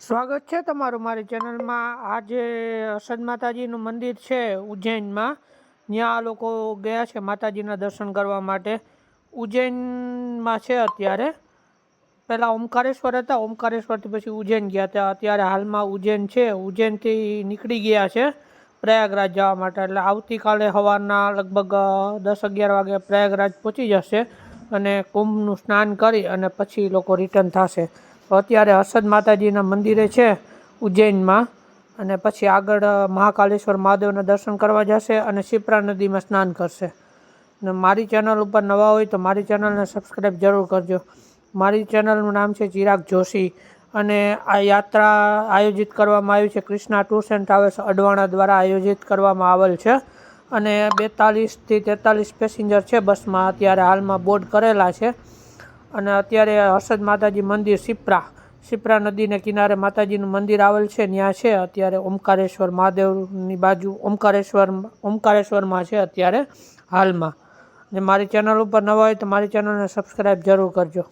સ્વાગત છે તમારું મારી ચેનલમાં। આજે હર્ષદ માતાજીનું મંદિર છે ઉજ્જૈનમાં, ત્યાં આ લોકો ગયા છે માતાજીના દર્શન કરવા માટે। ઉજ્જૈનમાં છે અત્યારે, પહેલાં ઓમકારેશ્વર હતા, ઓમકારેશ્વરથી પછી ઉજ્જૈન ગયા હતા। અત્યારે હાલમાં ઉજ્જૈન છે, ઉજ્જૈનથી નીકળી ગયા છે પ્રયાગરાજ જવા માટે। એટલે આવતીકાલે સવારના લગભગ 10-11 વાગે પ્રયાગરાજ પહોંચી જશે અને કુંભનું સ્નાન કરી અને પછી લોકો રિટર્ન થશે। અત્યારે હર્ષદ માતાજીના મંદિરે છે ઉજ્જૈનમાં અને પછી આગળ મહાકાલેશ્વર મહાદેવના દર્શન કરવા જશે અને શિપ્રા નદીમાં સ્નાન કરશે। ને મારી ચેનલ ઉપર નવા હોય તો મારી ચેનલને સબસ્ક્રાઈબ જરૂર કરજો। મારી ચેનલનું નામ છે ચિરાગ જોશી અને આ યાત્રા આયોજિત કરવામાં આવી છે Krishna tours and travels Advana દ્વારા આયોજિત કરવામાં આવેલ છે અને 42થી 43 પેસેન્જર છે બસમાં, અત્યારે હાલમાં બોર્ડ કરેલા છે। અને અત્યારે હર્ષદ માતાજી મંદિર શિપ્રા નદીને કિનારે માતાજીનું મંદિર આવેલ છે, ત્યાં છે અત્યારે ઓમકારેશ્વર મહાદેવની બાજુ ઓમકારેશ્વરમાં છે અત્યારે હાલમાં। ને મારી ચેનલ ઉપર નવા હોય તો મારી ચેનલને સબસ્ક્રાઈબ જરૂર કરજો।